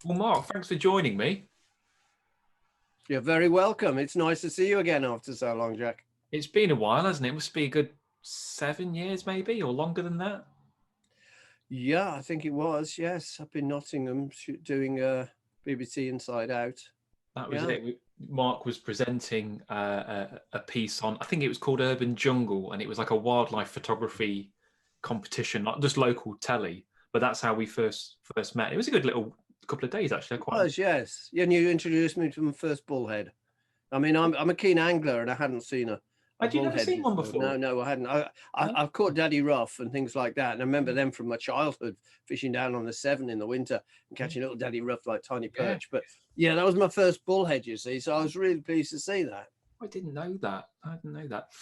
Well, Mark, thanks for joining me. You're very welcome. It's nice to see you again after so long, Jack. It's been a while, hasn't it? It must be a good 7 years, maybe, or longer than that. Yeah, I think it was. Yes, up in Nottingham doing BBC Inside Out. That was Yeah. it. Mark was presenting a piece on, I think it was called Urban Jungle, and it was like a wildlife photography competition, not just local telly. But that's how we first met. It was a good little couple of days, actually. I It quite. was, yes. Yeah, and you introduced me to my first bullhead. I mean, I'm a keen angler and I hadn't seen a Had you never bullhead seen one before. No, before? no, I hadn't. No? I've caught Daddy Rough and things like that. And I remember them from my childhood, fishing down on the Severn in the winter and Yeah. catching little Daddy Rough like tiny Yeah. perch. But yeah, that was my first bullhead, you see. So I was really pleased to see that. I didn't know that. I didn't know that.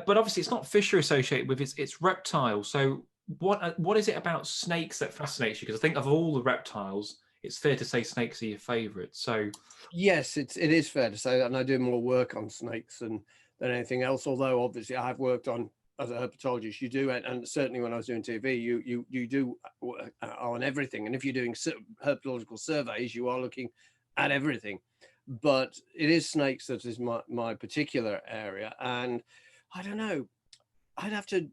But obviously, it's not fish you're associated with. It's reptiles. So what is it about snakes that fascinates you? Because I think of all the reptiles, it's fair to say snakes are your favourite. So Yes, it is fair to say that, and I do more work on snakes than anything else. Although obviously I have worked on as a herpetologist, you do, and certainly when I was doing TV, you do on everything. And if you're doing herpetological surveys, you are looking at everything. But it is snakes that is my particular area, and I don't know. I'd have to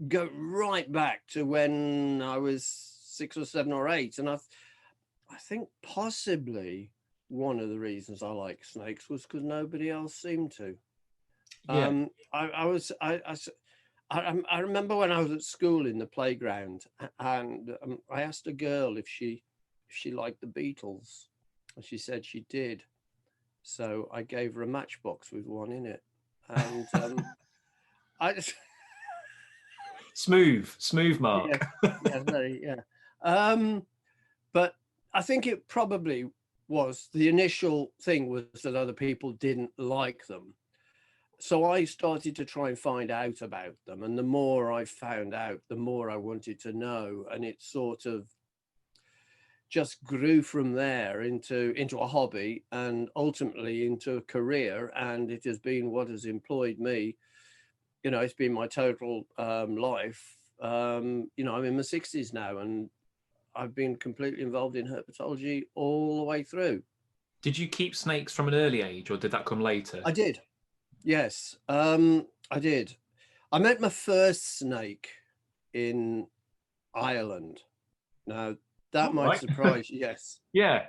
go right back to when I was 6 or 7 or 8, and I think possibly one of the reasons I like snakes was because nobody else seemed to. yeah, I was I remember when I was at school in the playground, and I asked a girl if she liked the Beatles, and she said she did. So I gave her a matchbox with one in it, and I just smooth, yeah, Mark. yeah, very, yeah. Um, but I think it probably was the initial thing was that other people didn't like them. So I started to try and find out about them. And the more I found out, the more I wanted to know. And it sort of just grew from there into a hobby and ultimately into a career. And it has been what has employed me. It's been my total life. I'm in my 60s now, and I've been completely involved in herpetology all the way through. Did you keep snakes from an early age, or did that come later? I did. Yes, I did. I met my first snake in Ireland. Now, that All might right. surprise you. Yes. Yeah.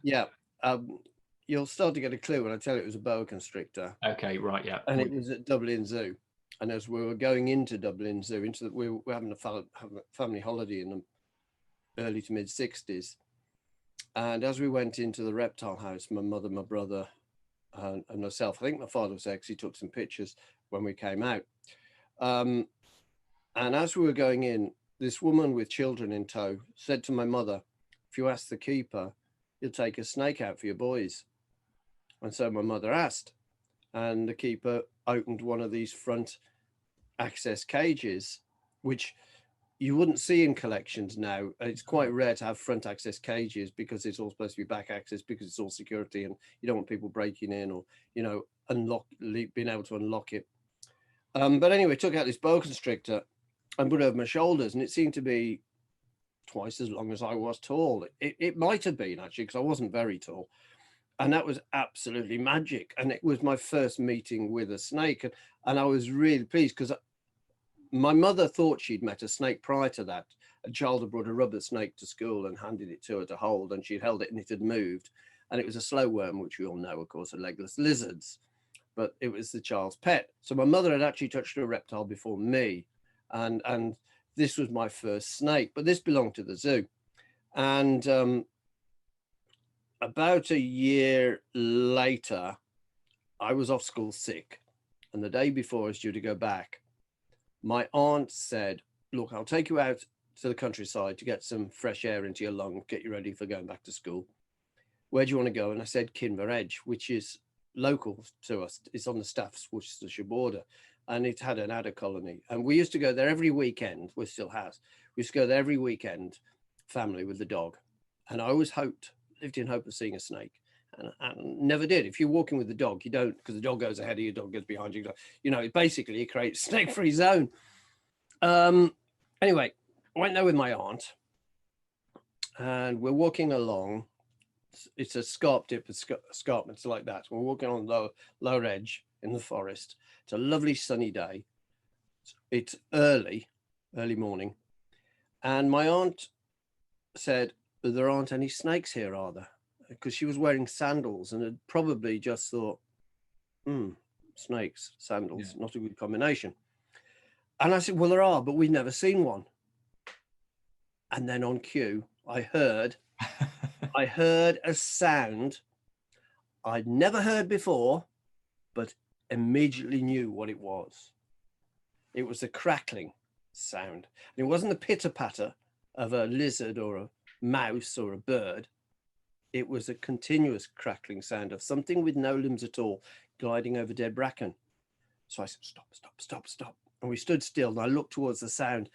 Yeah. Um, you'll start to get a clue when I tell you it was a boa constrictor, Okay. Right. Yeah. and it was at Dublin Zoo. And as we were going into Dublin Zoo, we were having having a family holiday in the early to mid 60s. And as we went into the reptile house, my mother, my brother, and myself, I think my father was there because he took some pictures when we came out. Um, and as we were going in, this woman with children in tow said to my mother, "If you ask the keeper, he'll take a snake out for your boys." And so my mother asked, and the keeper opened one of these front access cages, which you wouldn't see in collections now. It's quite rare to have front access cages because it's all supposed to be back access because it's all security and you don't want people breaking in or, being able to unlock it. But anyway, took out this boa constrictor and put it over my shoulders, and it seemed to be twice as long as I was tall. It might have been actually because I wasn't very tall. And that was absolutely magic. And it was my first meeting with a snake. And I was really pleased because my mother thought she'd met a snake prior to that. A child had brought a rubber snake to school and handed it to her to hold, and she'd held it and it had moved. And it was a slow worm, which we all know, of course, are legless lizards. But it was the child's pet. So my mother had actually touched a reptile before me. And this was my first snake, but this belonged to the zoo. And about a year later, I was off school sick. And the day before I was due to go back, my aunt said, "Look, I'll take you out to the countryside to get some fresh air into your lungs, get you ready for going back to school. Where do you want to go?" And I said, "Kinver Edge," which is local to us. It's on the Staffs Worcestershire border. And it had an adder colony. And we used to go there every weekend. We still has. We used to go there every weekend, family with the dog. And I always lived in hope of seeing a snake. And never did. If you're walking with the dog, you don't, because the dog goes ahead of you, dog goes behind you. Basically it creates a snake-free zone. Anyway, I went there with my aunt, and we're walking along, it's a scarp dip, escarpments like that. We're walking on the lower edge in the forest. It's a lovely sunny day. It's early morning. And my aunt said, there aren't any snakes here, are there? Because she was wearing sandals and had probably just thought, snakes, sandals, not a good combination. And I said, well, there are, but we've never seen one. And then on cue, I heard a sound I'd never heard before, but immediately knew what it was. It was a crackling sound. And it wasn't the pitter-patter of a lizard or a mouse or a bird. It was a continuous crackling sound of something with no limbs at all gliding over dead bracken. So I said, stop, stop, stop, stop. And we stood still and I looked towards the sound,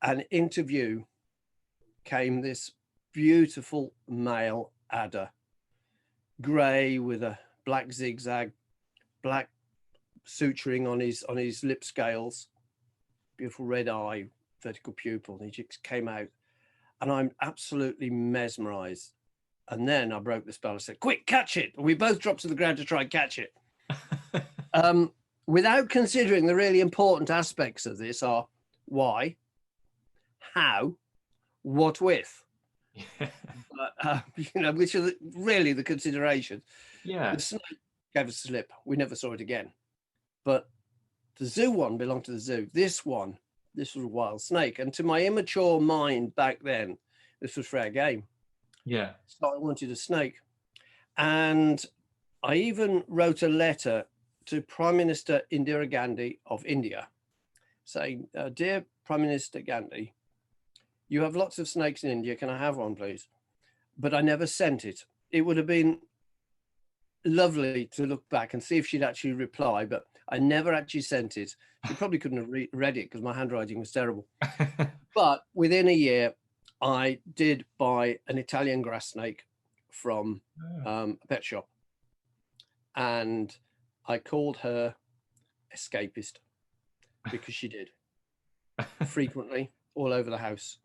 and into view came this beautiful male adder, grey with a black zigzag, black suturing on his lip scales, beautiful red eye, vertical pupil. And he just came out, and I'm absolutely mesmerized. And then I broke the spell. I said, quick, catch it. And we both dropped to the ground to try and catch it. Without considering the really important aspects of this are why, how, what with, which are really the considerations. Yeah. The snake gave us a slip. We never saw it again. But the zoo one belonged to the zoo. This was a wild snake. And to my immature mind back then, this was fair game. Yeah. So I wanted a snake. And I even wrote a letter to Prime Minister Indira Gandhi of India saying, dear Prime Minister Gandhi, you have lots of snakes in India. Can I have one, please? But I never sent it. It would have been lovely to look back and see if she'd actually reply, but I never actually sent it. She probably couldn't have read it because my handwriting was terrible. But within a year, I did buy an Italian grass snake from a pet shop. And I called her escapist because she did frequently all over the house.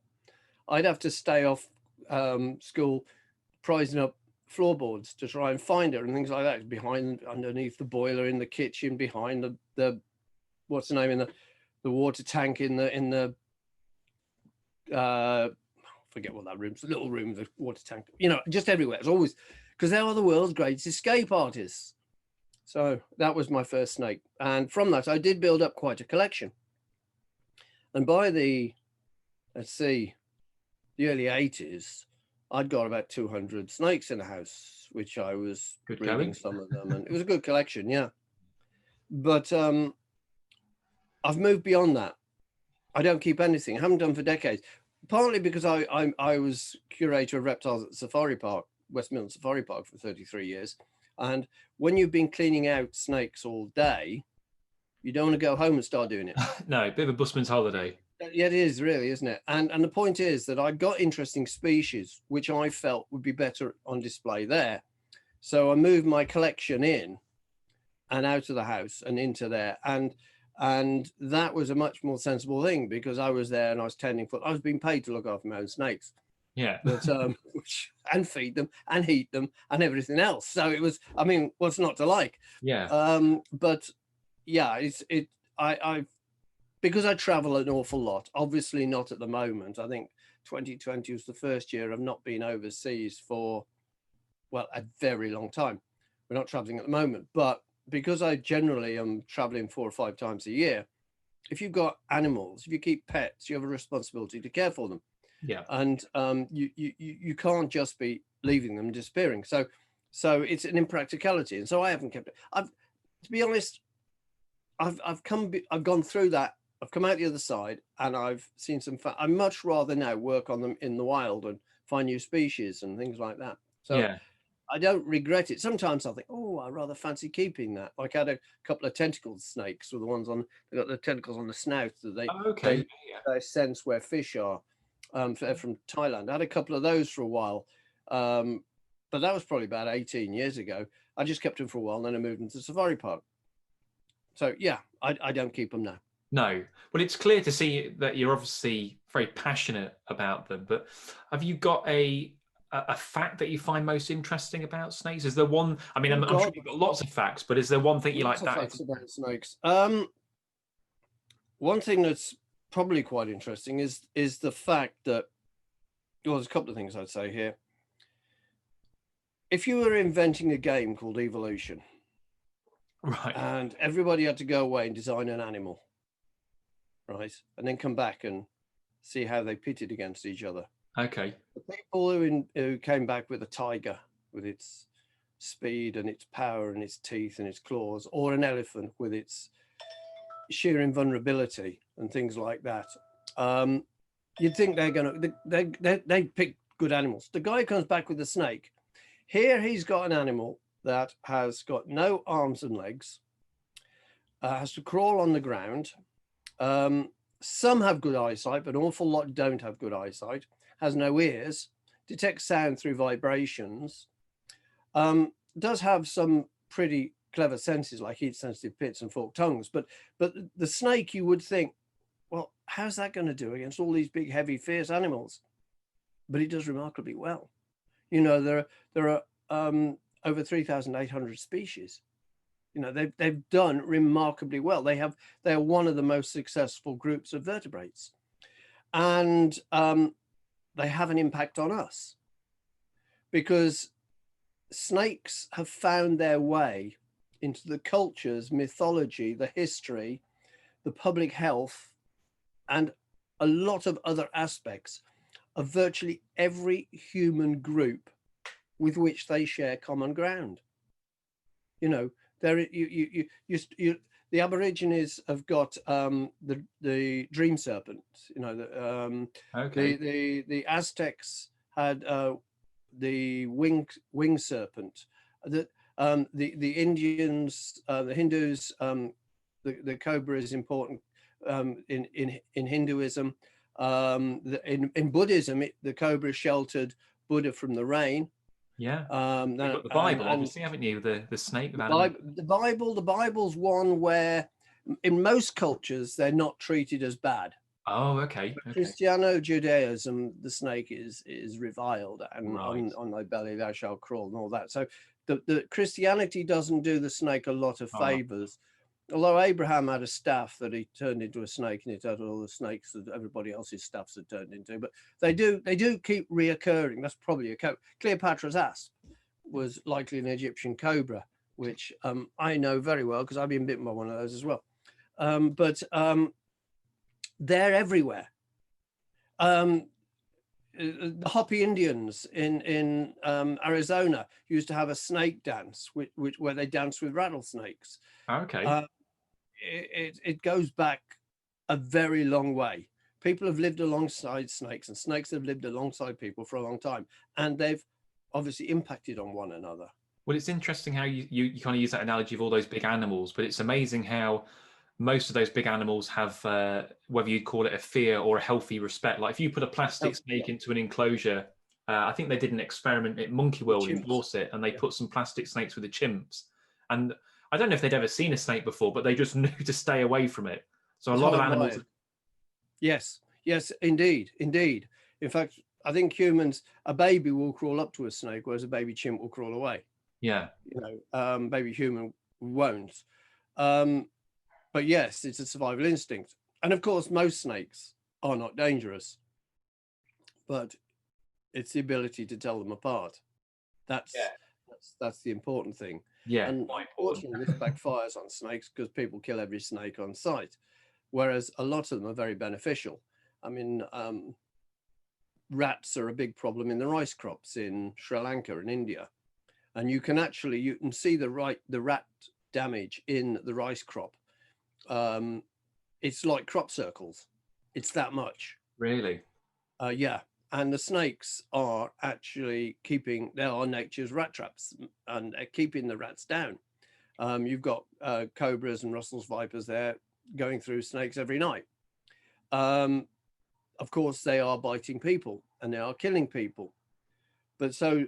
I'd have to stay off school prising up floorboards to try and find her and things like that, underneath the boiler in the kitchen, behind the what's the name, in the water tank in the forget what that room's, the little room, the water tank, just everywhere. It's always, because they are the world's greatest escape artists. So that was my first snake. And from that, I did build up quite a collection. And by the early 80s, I'd got about 200 snakes in the house, which I was breeding some of them. And it was a good collection, yeah. But I've moved beyond that. I don't keep anything. I haven't done for decades. Partly because I was curator of reptiles at the Safari Park, West Midland Safari Park, for 33 years. And when you've been cleaning out snakes all day, you don't want to go home and start doing it. No, a bit of a busman's holiday. Yeah, it is really, isn't it? And the point is that I got interesting species, which I felt would be better on display there. So I moved my collection in and out of the house and into there. And that was a much more sensible thing because I was there and I was tending for, I was being paid to look after my own snakes. Yeah. But, and feed them and heat them and everything else. So it was, I mean, what's not to like? Yeah. But yeah, I because I travel an awful lot, obviously not at the moment. I think 2020 was the first year I've not been overseas for, well, a very long time. We're not traveling at the moment, but because I generally am traveling 4 or 5 times a year, if you've got animals, if you keep pets, you have a responsibility to care for them. Yeah. And you can't just be leaving them disappearing. So it's an impracticality. And so I haven't kept it. To be honest, I've gone through that. I've come out the other side and I've seen some I much rather now work on them in the wild and find new species and things like that. So yeah. I don't regret it. Sometimes I think, oh, I rather fancy keeping that. Like I had a couple of tentacled snakes with the ones they got the tentacles on the snout that they sense where fish are, from Thailand. I had a couple of those for a while, but that was probably about 18 years ago. I just kept them for a while and then I moved them to the Safari Park. So yeah, I don't keep them now. No. Well, it's clear to see that you're obviously very passionate about them, but have you got a a fact that you find most interesting about snakes? Is there one? I mean, Oh I'm sure God, you've got lots of facts, but is there one thing you lots like of that? facts about snakes. One thing that's probably quite interesting is the fact that, well, there's a couple of things I'd say here. If you were inventing a game called Evolution, Right. and everybody had to go away and design an animal, right, and then come back and see how they pitted against each other. Okay. The people who came back with a tiger, with its speed and its power and its teeth and its claws, or an elephant with its sheer invulnerability and things like that, you'd think they're going to, they pick good animals. The guy comes back with a snake. Here he's got an animal that has got no arms and legs, has to crawl on the ground. Some have good eyesight, but an awful lot don't have good eyesight, has no ears, detects sound through vibrations, does have some pretty clever senses like heat sensitive pits and forked tongues, but the snake, you would think, well, how's that going to do against all these big, heavy, fierce animals? But it does remarkably well. You know, there are over 3,800 species. You know, they've done remarkably well. They are one of the most successful groups of vertebrates, and they have an impact on us because snakes have found their way into the cultures, mythology, the history, the public health, and a lot of other aspects of virtually every human group with which they share common ground. You know, the Aborigines have got the dream serpent. You know, Okay. the Aztecs had the wing serpent. The Indians, the Hindus, the Cobra is important in Hinduism. In Buddhism, the Cobra sheltered Buddha from the rain. Yeah. You've got the And Bible, obviously, haven't you? The snake with the Bible's one where in most cultures they're not treated as bad. Oh, okay. But Okay. Christiano-Judaism, the snake is reviled, and Right. on thy belly thou shalt crawl, and all that. So the Christianity doesn't do the snake a lot of Oh, favors. Although Abraham had a staff that he turned into a snake, and it had all the snakes that everybody else's staffs had turned into. But they do keep reoccurring. That's probably a Cleopatra's asp was likely an Egyptian cobra, which I know very well because I've been bitten by one of those as well. But they're everywhere. The Hopi Indians in Arizona used to have a snake dance, where they dance with rattlesnakes. okay. It goes back a very long way. People have lived alongside snakes, and snakes have lived alongside people for a long time, and they've obviously impacted on one another. Well, it's interesting how you kind of use that analogy of all those big animals, but it's amazing how most of those big animals have, whether you'd call it a fear or a healthy respect. Like if you put a plastic snake into an enclosure, I think they did an experiment at Monkey World in Dorset, and they put some plastic snakes with the chimps. And I don't know if they'd ever seen a snake before, but they just knew to stay away from it. So a lot of animals. Yes, indeed. In fact, I think humans, a baby will crawl up to a snake, whereas a baby chimp will crawl away. Yeah. You know, baby human won't. But yes, it's a survival instinct. And of course, most snakes are not dangerous, but it's the ability to tell them apart. That's the important thing. Yeah. And unfortunately, this backfires on snakes because people kill every snake on sight, whereas a lot of them are very beneficial. I mean, rats are a big problem in the rice crops in Sri Lanka and India. And you can see the rat damage in the rice crop. It's like crop circles. It's that much. Really? Yeah. And the snakes are actually they are nature's rat traps and keeping the rats down. You've got cobras and Russell's vipers there going through snakes every night. Of course, they are biting people and they are killing people. But so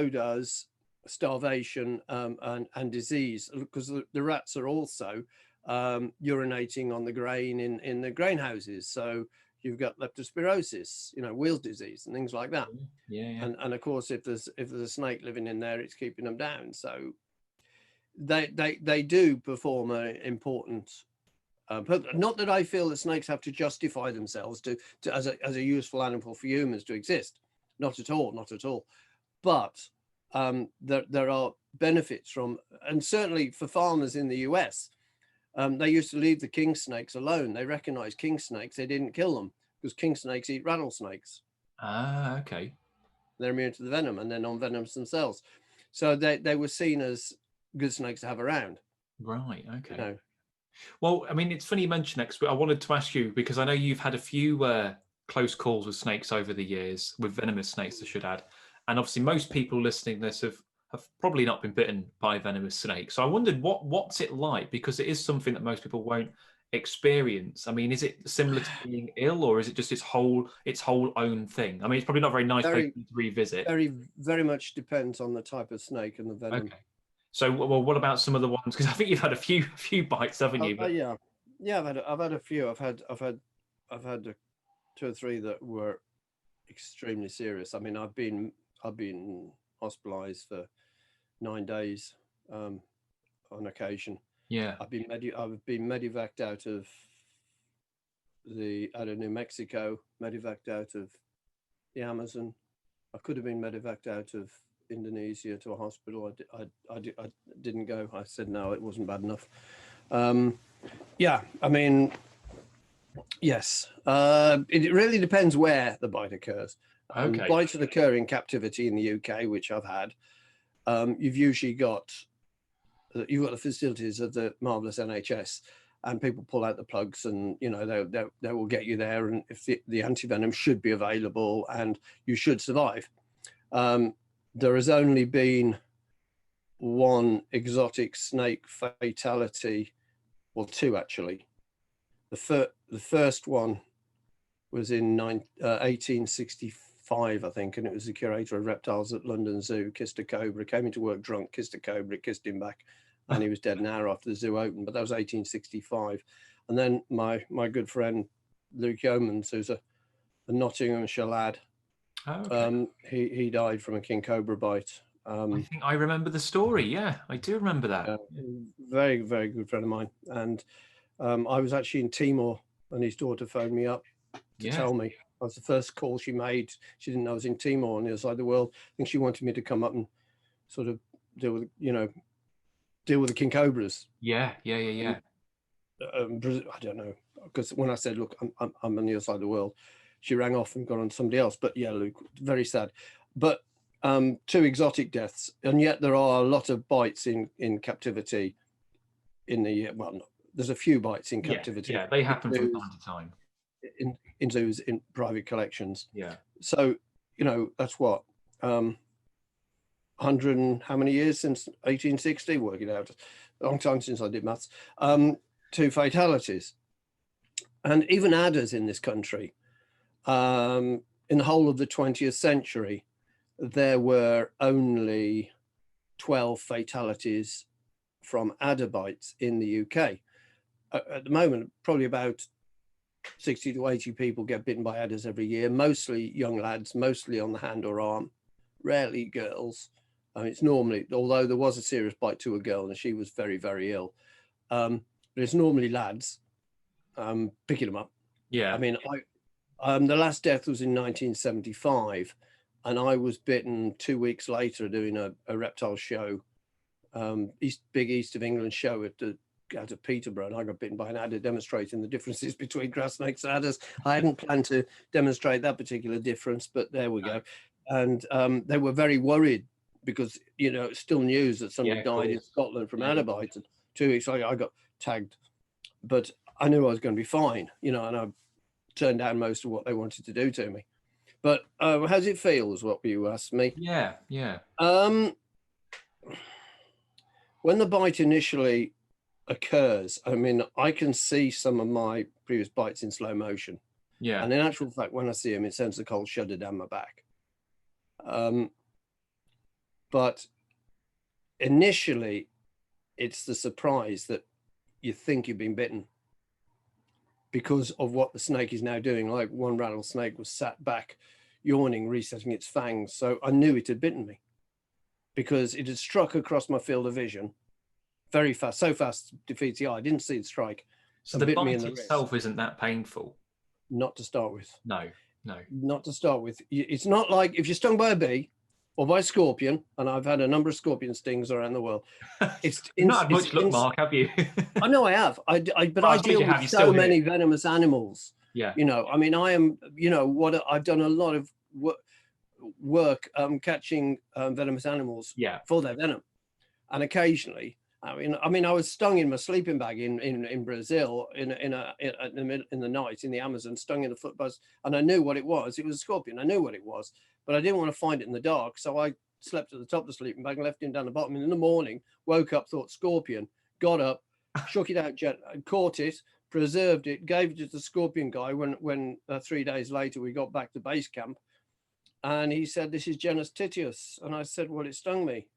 does starvation and disease, because the rats are also urinating on the grain in the grain houses. So you've got leptospirosis, Wheels disease and things like that. Yeah. And of course, if there's a snake living in there, it's keeping them down. So they do perform an important. Not that I feel that snakes have to justify themselves to as a useful animal for humans to exist. Not at all. Not at all. But there are benefits from, and certainly for farmers in the US, they used to leave the king snakes alone. They recognized king snakes. They didn't kill them because king snakes eat rattlesnakes. Ah, okay. They're immune to the venom and they're non-venomous themselves. So they were seen as good snakes to have around. Right. Okay. Well, I mean, it's funny you mention that, 'cause I wanted to ask you, because I know you've had a few close calls with snakes over the years, with venomous snakes, I should add. And obviously, most people listening to this have probably not been bitten by a venomous snake. So I wondered what's it like, because it is something that most people won't experience. I mean, is it similar to being ill, or is it just its whole own thing? I mean, it's probably not a very nice place to revisit. Very, very much depends on the type of snake and the venom. Okay. So, well, what about some of the ones? Because I think you've had a few bites, haven't you? Yeah. I've had a few. I've had 2 or 3 that were extremely serious. I mean, I've been hospitalized for 9 days on occasion. Yeah. I've been medevaced out of New Mexico, medevaced out of the Amazon. I could have been medevaced out of Indonesia to a hospital. I didn't go. I said no, it wasn't bad enough. Yeah, I mean, yes. It really depends where the bite occurs. Okay. Bites that occur in captivity in the UK, which I've had, you've usually got the facilities of the marvelous NHS, and people pull out the plugs, and they will get you there, and if the antivenom should be available, and you should survive. There has only been one exotic snake fatality, well, 2 actually. The first one was in 1865, I think, and it was the curator of reptiles at London Zoo, kissed a cobra, came into work drunk, kissed a cobra, it kissed him back, and he was dead an hour after the zoo opened. But that was 1865. And then my good friend Luke Yeomans, who's a Nottinghamshire lad, he died from a king cobra bite. I think I remember the story. Yeah, I do remember that. Very, very good friend of mine. And I was actually in Timor, and his daughter phoned me up to tell me. I was the first call she made. She didn't know I was in Timor on the other side of the world. I think she wanted me to come up and sort of deal with the king cobras. Yeah. I don't know, because when I said, look, I'm on the other side of the world, she rang off and got on to somebody else. But yeah, Luke, very sad. But 2 exotic deaths, and yet there are a lot of bites in captivity. There's a few bites in captivity. Yeah, they happen from time to time. In zoos, in private collections. Yeah. So that's what 100 and how many years since 1860? Working out, a long time since I did maths. 2 fatalities, and even adders in this country. In the whole of the 20th century, there were only 12 fatalities from adder bites in the UK. At the moment, probably about 60 to 80 people get bitten by adders every year, mostly young lads, mostly on the hand or arm, rarely girls. I mean, it's normally, although there was a serious bite to a girl and she was very, very ill, but it's normally lads picking them up. Yeah. I mean, the last death was in 1975, and I was bitten 2 weeks later doing a reptile show, big East of England show out of Peterborough, and I got bitten by an adder, demonstrating the differences between grass snakes and adders. I hadn't planned to demonstrate that particular difference, but there we go. And they were very worried because it's still news that somebody died in Scotland from adder bite, and 2 weeks later I got tagged. But I knew I was going to be fine, and I turned down most of what they wanted to do to me. But how does it feel, is what you asked me. Yeah. When the bite initially occurs, I mean, I can see some of my previous bites in slow motion. Yeah. And in actual fact, when I see them, it sends the cold shudder down my back. But initially, it's the surprise that you think you've been bitten. because of what the snake is now doing. Like one rattlesnake was sat back, yawning, resetting its fangs. So I knew it had bitten me because it had struck across my field of vision very fast, so fast defeats the eye. I didn't see it strike. So the bit me bite in the itself wrist. isn't that painful? Not to start with. No, no. Not to start with. It's not like if you're stung by a bee or by a scorpion, and I've had a number of scorpion stings around the world. You've not had much luck, Mark, have you? I know I have. But Well, I I suppose deal you have. with You're so still many here. venomous animals. Yeah. You know, I mean, I am, you know, what I've done a lot of work catching venomous animals Yeah. for their venom. And occasionally, I mean, I was stung in my sleeping bag in Brazil in the night in the Amazon, stung in the foot buzz, and I knew what it was. It was a scorpion. I knew what it was, but I didn't want to find it in the dark, so I slept at the top of the sleeping bag and left him down the bottom. And in the morning, woke up, thought scorpion, got up, shook it out, caught it, preserved it, gave it to the scorpion guy. When 3 days later we got back to base camp, and he said, "This is genus Titius," and I said, "Well, it stung me."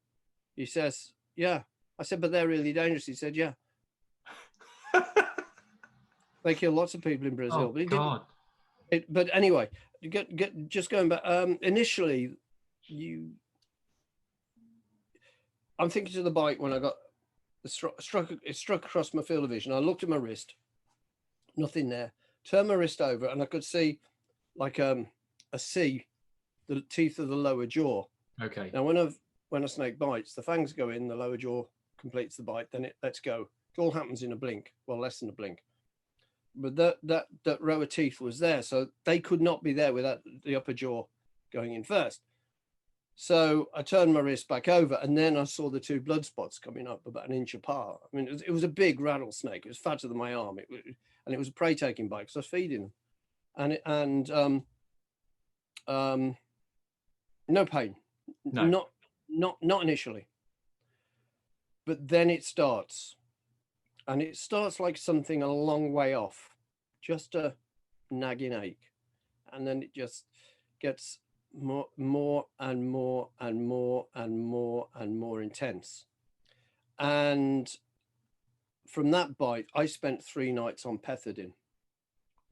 He says, "Yeah." I said, "But they're really dangerous." He said, "Yeah." They kill lots of people in Brazil. Oh, But it God. didn't. But anyway, just going back. Initially, I'm thinking to the bite when I got it struck across my field of vision. I looked at my wrist, nothing there. Turned my wrist over, and I could see like a C, the teeth of the lower jaw. Okay. Now, when a snake bites, the fangs go in, the lower jaw completes the bite, then it lets go. It all happens in a blink, well, less than a blink. But that row of teeth was there, so they could not be there without the upper jaw going in first. So I turned my wrist back over, and then I saw the two blood spots coming up about an inch apart. I mean, it was a big rattlesnake. It was fatter than my arm, and it was a prey-taking bite because I was feeding them, no pain, No. not initially, but then it starts, and it starts like something a long way off, just a nagging ache, and then it just gets more and more and more and more and more intense. And from that bite, I spent 3 nights on pethidine.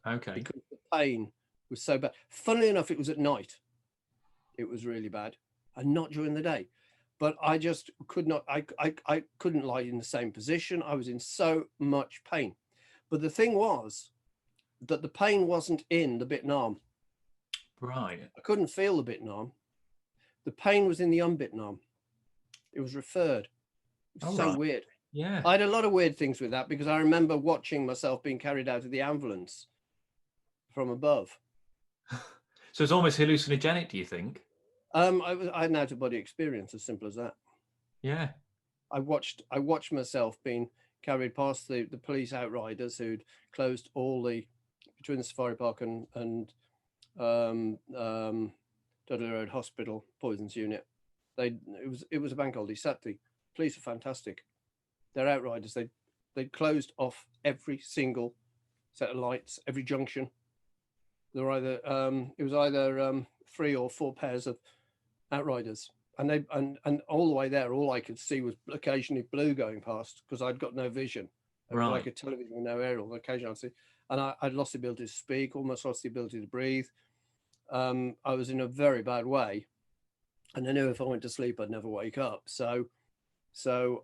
Okay. Because the pain was so bad. Funnily enough, it was at night. It was really bad, and not during the day. But I just could not, I couldn't lie in the same position. I was in so much pain. But the thing was that the pain wasn't in the bitten arm. Right. I couldn't feel the bitten arm. The pain was in the unbitten arm. It was referred. It was so weird. Yeah. I had a lot of weird things with that because I remember watching myself being carried out of the ambulance from above. So it's almost hallucinogenic, do you think? I had an out-of-body experience, as simple as that. Yeah. I watched myself being carried past the police outriders who'd closed all between the safari park and Dudley Road Hospital poisons unit. It was a bank holiday Saturday. Police are fantastic. They're outriders. They closed off every single set of lights, every junction. There were either 3 or 4 pairs of outriders, and all the way there, all I could see was occasionally blue going past because I'd got no vision. It was like a television with no aerial. Occasionally I'd see, and I'd lost the ability to speak, almost lost the ability to breathe. I was in a very bad way, and I knew if I went to sleep, I'd never wake up. So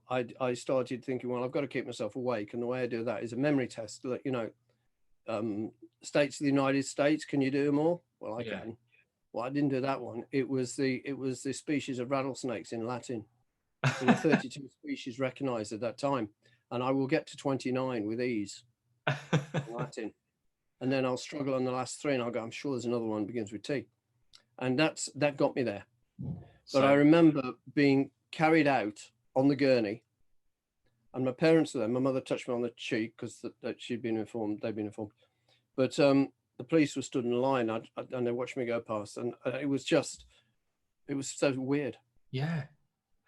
I started thinking, well, I've got to keep myself awake, and the way I do that is a memory test. You know, states of the United States, can you do them all? Well, I can. Well, I didn't do that one. It was the species of rattlesnakes in Latin. There were 32 species recognized at that time, and I will get to 29 with ease in Latin. And then I'll struggle on the last 3, and I'll go, I'm sure there's another one that begins with T. And that got me there. But I remember being carried out on the gurney, and my parents were there. My mother touched me on the cheek because they'd been informed. But the police were stood in line, and they watched me go past, and it was so weird. Yeah,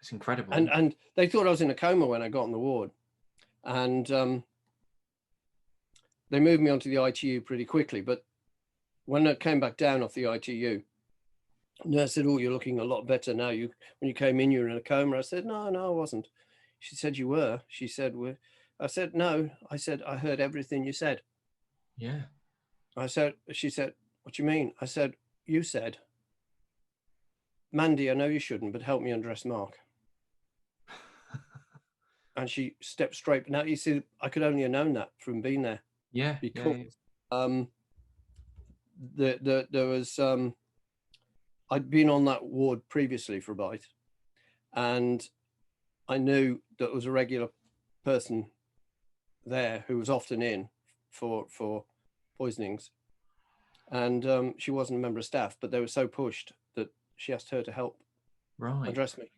it's incredible. And they thought I was in a coma when I got on the ward, and they moved me onto the ITU pretty quickly. But when I came back down off the ITU, the nurse said, "Oh, you're looking a lot better now. When you came in, you were in a coma." I said, "No, I wasn't." She said, "You were." She said, I said, "No." I said, "I heard everything you said." Yeah. She said, what do you mean? I said, you said, Mandy, I know you shouldn't, but help me undress Mark. And she stepped straight. Now, you see, I could only have known that from being there. Yeah. Because Yeah. there was, I'd been on that ward previously for a bite, and I knew that there was a regular person there who was often in for poisonings, and she wasn't a member of staff, but they were so pushed that she asked her to help Right. undress me.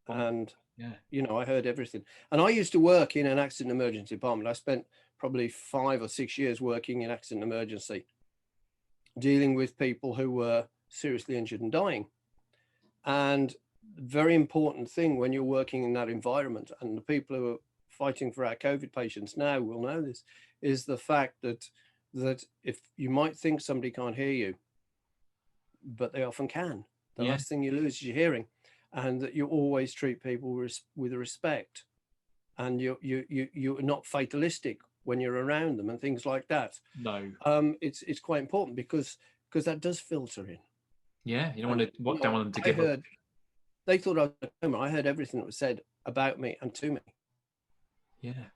And yeah. you know, I heard everything. And I used to work in an accident emergency department. I spent probably 5 or 6 years working in accident emergency, dealing with people who were seriously injured and dying. And very important thing when you're working in that environment, and the people who are fighting for our COVID patients now will know this, is the fact that if you might think somebody can't hear you, but they often can. The Yeah. last thing you lose is your hearing, and that you always treat people with respect, and you're not fatalistic when you're around them and things like that. No. It's quite important because that does filter in. Yeah. You don't want to. Don't want them to give up. They thought I was a coma. I heard everything that was said about me and to me. Yeah.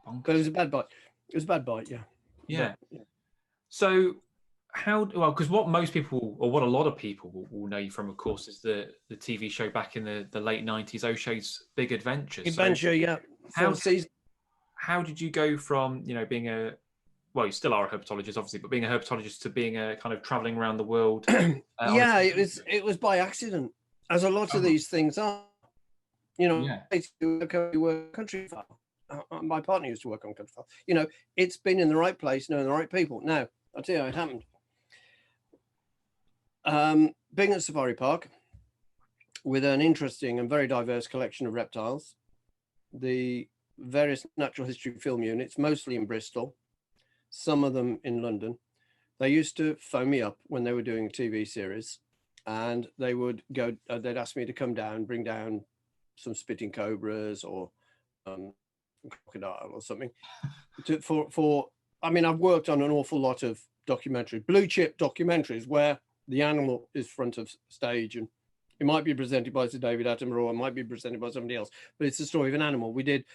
Bonkers. But it was a bad bite. It was a bad bite. Yeah. Yeah. But, yeah. So because what most people, or what a lot of people will know you from, of course, is the TV show back in the late 90s, O'Shea's Big Adventures. Adventure, yeah. How did you go from, being you still are a herpetologist, obviously, but being a herpetologist to being a kind of traveling around the world? Yeah, it was by accident, as a lot of these things are. We work country file. My partner used to work on country file. It's been in the right place, knowing the right people. Now, I'll tell you how it happened. Being at Safari Park with an interesting and very diverse collection of reptiles, the various natural history film units, mostly in Bristol, some of them in London, they used to phone me up when they were doing a TV series, and they would go, they'd ask me to come down, bring down some spitting cobras or crocodile or something. I've worked on an awful lot of documentaries, blue chip documentaries, where the animal is front of stage, and it might be presented by Sir David Attenborough, or it might be presented by somebody else, but it's the story of an animal. We did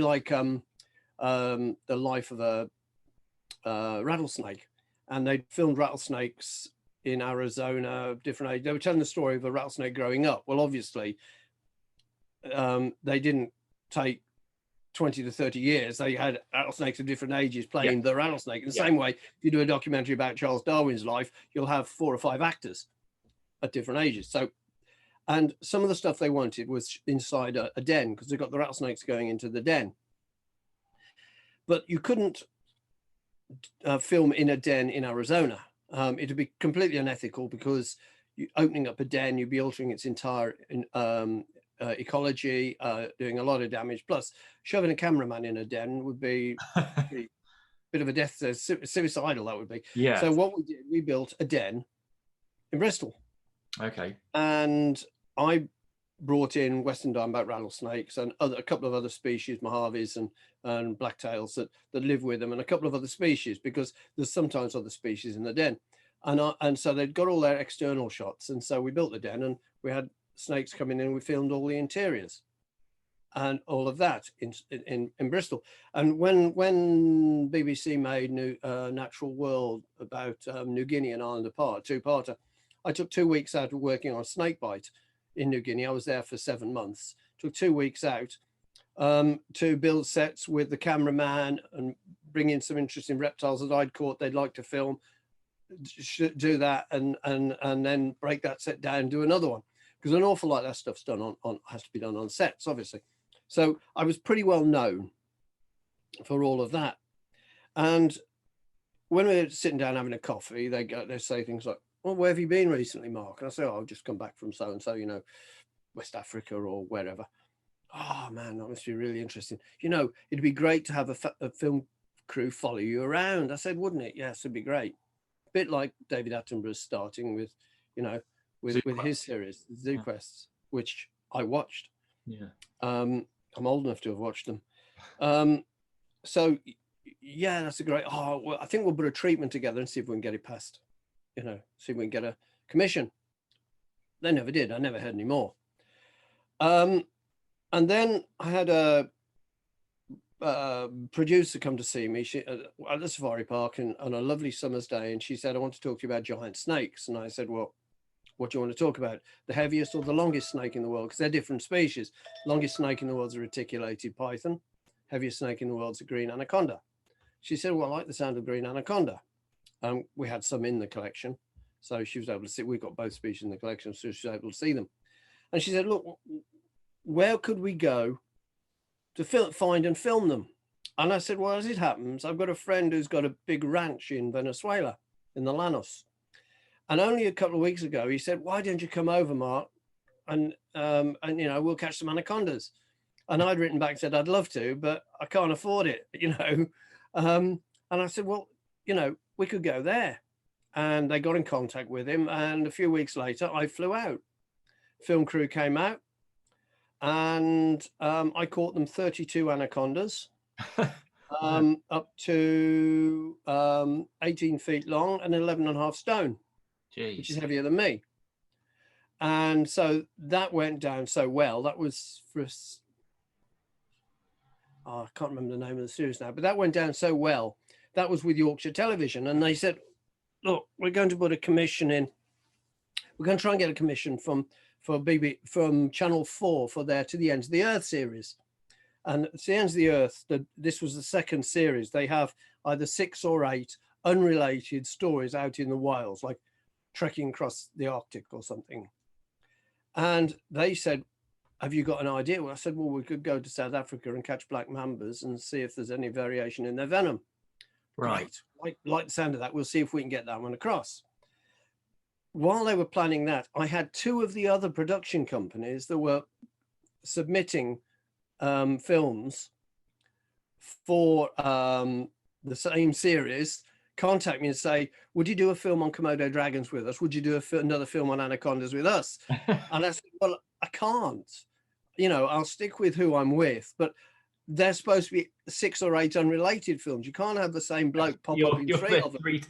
like the life of a rattlesnake, and they filmed rattlesnakes in Arizona, different age. They were telling the story of a rattlesnake growing up. Well, obviously, they didn't take 20 to 30 years. They had rattlesnakes of different ages playing the rattlesnake. In the same way, if you do a documentary about Charles Darwin's life, you'll have 4 or 5 actors at different ages. So, and some of the stuff they wanted was inside a den, because they've got the rattlesnakes going into the den. But you couldn't film in a den in Arizona. It'd be completely unethical, because opening up a den, you'd be altering its entire ecology, doing a lot of damage. Plus, shoving a cameraman in a den would be a bit of a death, suicidal, that would be. Yeah. So what we did, we built a den in Bristol. Okay. And I brought in western diamondback rattlesnakes and a couple of other species, Mojaves and blacktails that live with them, and a couple of other species, because there's sometimes other species in the den. And so they'd got all their external shots. And so we built the den, and we had snakes coming in. We filmed all the interiors and all of that in Bristol. And when BBC made Natural World about New Guinea and Island Apart, 2-parter, I took 2 weeks out of working on snakebite in New Guinea. I was there for 7 months. Took 2 weeks out to build sets with the cameraman and bring in some interesting reptiles that I'd caught they'd like to film, do that, and then break that set down and do another one, because an awful lot of that stuff's done on has to be done on sets, obviously. So I was pretty well known for all of that. And when we were sitting down having a coffee, they say things like, well, where have you been recently, Mark? And I say, oh, I've just come back from so-and-so, West Africa or wherever. Oh, man, that must be really interesting. It'd be great to have a film crew follow you around. I said, wouldn't it? Yes, it'd be great. A bit like David Attenborough's starting with, with his series, Zoo Quests, which I watched. Yeah. I'm old enough to have watched them. So yeah, that's a great, oh, well, I think we'll put a treatment together and see if we can get it passed, you know, see if we can get a commission. They never did. I never heard any more. And then I had a producer come to see me at the safari park on a lovely summer's day, and she said, I want to talk to you about giant snakes. And I said, well, what do you want to talk about? The heaviest or the longest snake in the world? Because they're different species. Longest snake in the world is a reticulated python. Heaviest snake in the world is a green anaconda. She said, well, I like the sound of green anaconda. We had some in the collection, so she was able to see. We've got both species in the collection, so she was able to see them. And she said, look, where could we go to find and film them? And I said, well, as it happens, I've got a friend who's got a big ranch in Venezuela, in the Llanos. And only a couple of weeks ago, he said, why don't you come over, Mark? And you know, we'll catch some anacondas. And I'd written back and said, I'd love to, but I can't afford it, you know. And I said, well, you know, we could go there. And they got in contact with him. And a few weeks later, I flew out. Film crew came out, and I caught them 32 anacondas, up to 18 feet long and 11.5 stone. Jeez. Which is heavier than me. And so that went down so well. That was for, I can't remember the name of the series now, but that went down so well. That was with Yorkshire Television. And they said, look, we're going to put a commission in. We're going to try and get a commission from Channel 4 for their To the Ends of the Earth series. And To the Ends of the Earth, this was the second series. They have either 6 or 8 unrelated stories out in the wilds, like trekking across the Arctic or something. And they said, have you got an idea? Well, I said, well, we could go to South Africa and catch black mambas and see if there's any variation in their venom. Right. Like the sound of that. We'll see if we can get that one across. While they were planning that, I had 2 of the other production companies that were submitting films for the same series contact me and say, would you do a film on Komodo dragons with us? Would you do another film on anacondas with us? And I said, well, I can't. You know, I'll stick with who I'm with, but they're supposed to be 6 or 8 unrelated films. You can't have the same bloke pop up in 3 of them. You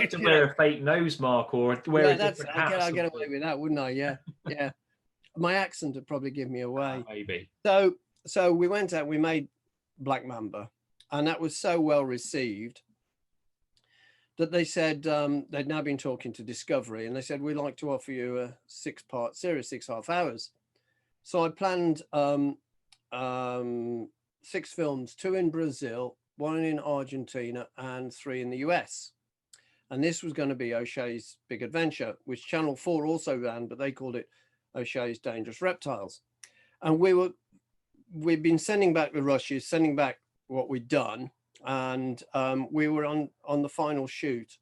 have to wear a fake nose mark or wear a different hat. I'd get away with that, wouldn't I? Yeah, yeah. My accent would probably give me away. Maybe. So we went out, we made Black Mamba, and that was so well received that they said they'd now been talking to Discovery, and they said, we'd like to offer you a 6-part series, 6.5 hours. So I planned 6 films, 2 in Brazil, 1 in Argentina, and 3 in the US. And this was going to be O'Shea's Big Adventure, which Channel 4 also ran, but they called it O'Shea's Dangerous Reptiles. And we'd been sending back the rushes, sending back what we'd done. And we were on the final shoot,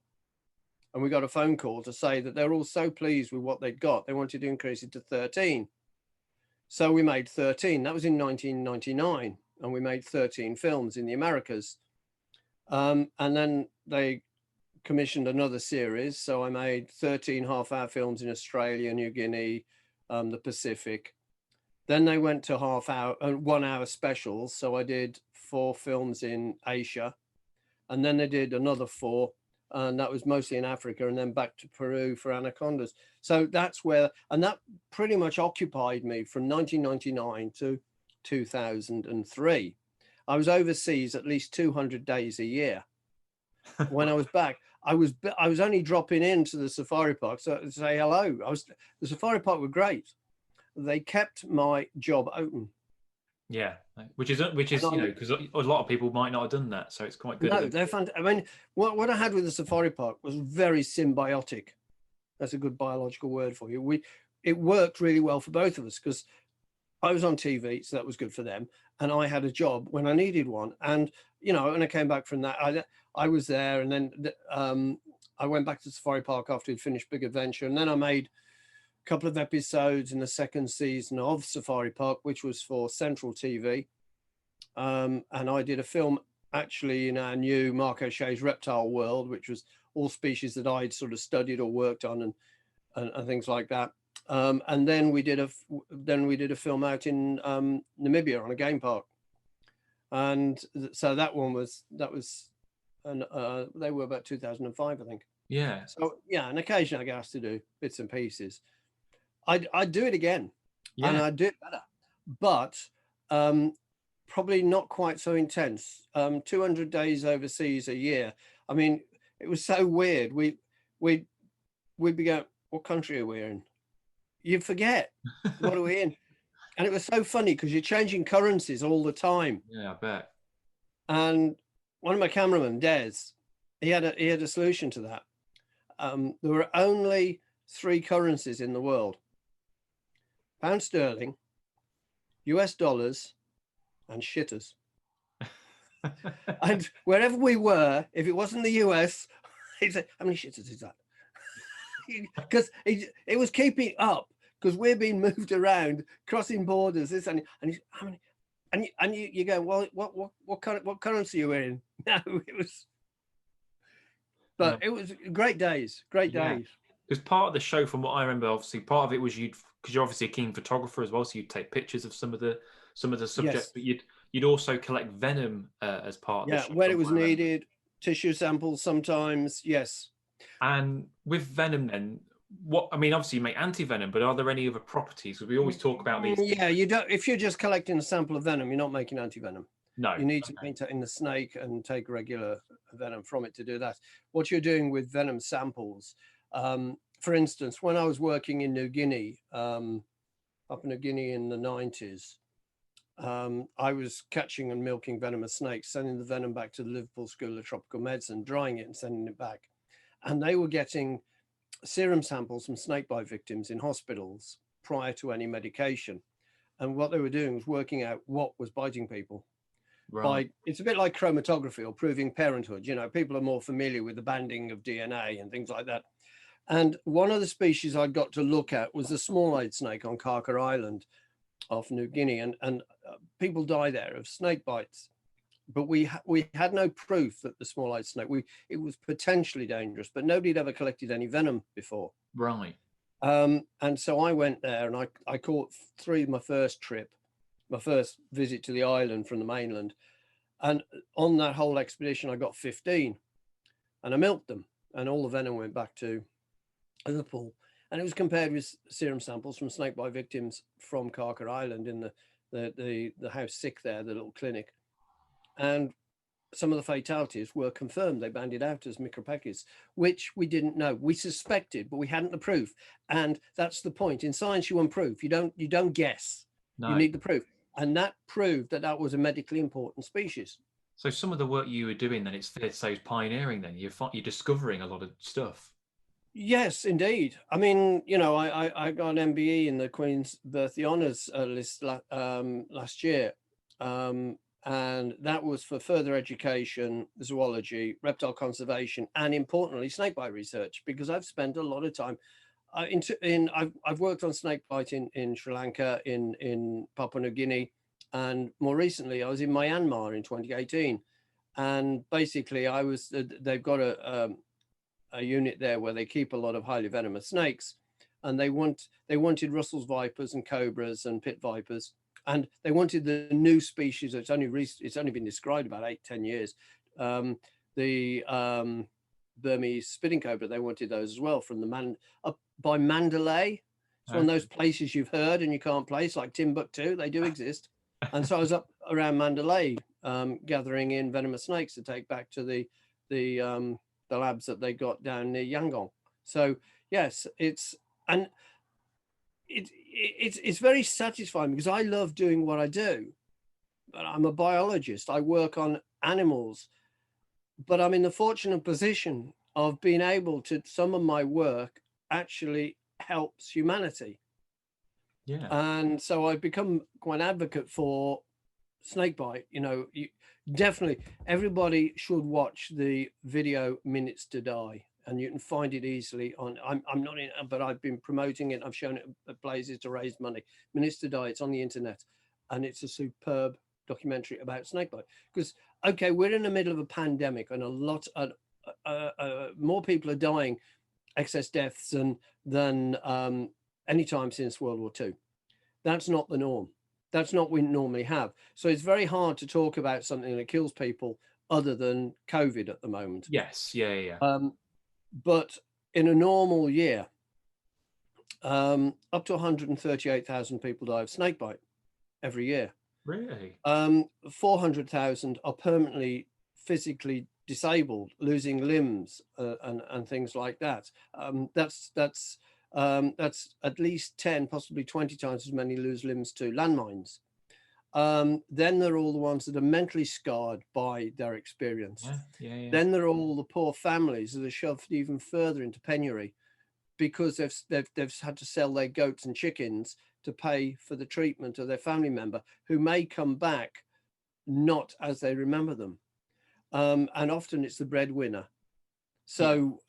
and we got a phone call to say that they're all so pleased with what they'd got. They wanted to increase it to 13. So we made 13. That was in 1999. And we made 13 films in the Americas. And then they commissioned another series. So I made 13 half-hour films in Australia, New Guinea, the Pacific. Then they went to 1-hour specials. So I did 4 films in Asia. And then they did another 4. And that was mostly in Africa, and then back to Peru for anacondas. So that's where, and that pretty much occupied me from 1999 to 2003. I was overseas at least 200 days a year. When I was back, I was only dropping into the safari park to say hello. The safari park were great. They kept my job open. Yeah, which is you know, because a lot of people might not have done that, so it's quite good. No, they're fantastic. I mean, what I had with the safari park was very symbiotic. That's a good biological word for you. It worked really well for both of us because I was on TV, so that was good for them, and I had a job when I needed one. And you know, when I came back from that, I was there, and then I went back to Safari Park after we'd finished Big Adventure, and then I made a couple of episodes in the second season of Safari Park, which was for Central TV, and I did a film actually in our new Mark O'Shea's Reptile world, which was all species that I'd sort of studied or worked on and things like that. And then we did a film out in Namibia on a game park, and so that was and they were about 2005, I think. Yeah. So yeah, and occasionally I get asked to do bits and pieces. I'd do it again, and Yeah. I'd do it better, but um, probably not quite so intense. 200 days overseas a year. I mean, it was so weird. We we'd be going, what country are we in? You forget, what are we in? And it was so funny because you're changing currencies all the time. Yeah, I bet. And one of my cameramen, Des, he had a solution to that. There were only three currencies in the world: pound sterling, US dollars, and shitters. And wherever we were, if it wasn't the US, he'd say, how many shitters is that? Because it was keeping up, because we're being moved around, crossing borders, this and how many, and you go, well, what currency are you in? No, it was, but it was great days, great days. Because part of the show, from what I remember, obviously part of it was because you're obviously a keen photographer as well, so you'd take pictures of some of the subjects, Yes. but you'd also collect venom as part of the Yeah, show. where it was needed, tissue samples sometimes, yes. And with venom, then what? I mean, obviously you make anti-venom, but are there any other properties? Because we always talk about these. Yeah, you don't. If you're just collecting a sample of venom, you're not making anti-venom. No, you need to maintain the snake and take regular venom from it to do that. What you're doing with venom samples, for instance, when I was working in New Guinea, Papua New Guinea in the 90s, I was catching and milking venomous snakes, sending the venom back to the Liverpool School of Tropical Medicine, drying it and sending it back. And they were getting serum samples from snakebite victims in hospitals prior to any medication. And what they were doing was working out what was biting people. right. It's a bit like chromatography or proving parenthood. You know, people are more familiar with the banding of DNA and things like that. And one of the species I got to look at was the small-eyed snake on Karka Island off New Guinea. And people die there of snake bites. But we had no proof that the small-eyed snake, it was potentially dangerous, but nobody had ever collected any venom before. Right. And so I went there and I caught three my first trip, my first visit to the island from the mainland. And on that whole expedition, I got 15 and I milked them, and all the venom went back to Liverpool. And it was compared with serum samples from snakebite victims from Karka Island in the house sick there, the little clinic. And some of the fatalities were confirmed. They banded out as micropechis, which we didn't know. We suspected, but we hadn't the proof. And that's the point. In science, you want proof. You don't guess. No. You need the proof. And that proved that was a medically important species. So some of the work you were doing then, it's fair to say, is pioneering then. You're discovering a lot of stuff. Yes, indeed. I mean, you know, I got an MBE in the Queen's Birthday Honours list last year. And that was for further education, zoology, reptile conservation, and importantly, snakebite research, because I've spent a lot of time I've worked on snakebite in Sri Lanka, in Papua New Guinea, and more recently I was in Myanmar in 2018. And basically they've got a unit there where they keep a lot of highly venomous snakes, and they wanted Russell's vipers and cobras and pit vipers. And they wanted the new species. It's only been described about 8-10 years. The Burmese spitting cobra, they wanted those as well from up by Mandalay. It's one of those places you've heard and you can't place, like Timbuktu. They do exist. And so I was up around Mandalay gathering in venomous snakes to take back to the labs that they got down near Yangon. So yes, it's very satisfying because I love doing what I do. But I'm a biologist. I work on animals, but I'm in the fortunate position of being able to, some of my work actually helps humanity. Yeah. And so I've become quite an advocate for snakebite. You know, definitely everybody should watch the video Minutes to Die. And you can find it easily on, I'm not in, but I've been promoting it. I've shown it at places to raise money. Minutes to Die, it's on the internet. And it's a superb documentary about snakebite. Because, okay, we're in the middle of a pandemic and a lot, more people are dying, excess deaths than any time since World War II. That's not the norm. That's not what we normally have. So it's very hard to talk about something that kills people other than COVID at the moment. Yes, yeah. But in a normal year, up to 138,000 people die of snakebite every year. Really? 400,000 are permanently physically disabled, losing limbs and things like that. That's at least 10, possibly 20 times as many lose limbs to landmines. Then there are all the ones that are mentally scarred by their experience. Yeah. Then there are all the poor families that are shoved even further into penury because they've had to sell their goats and chickens to pay for the treatment of their family member who may come back not as they remember them. And often it's the breadwinner. So,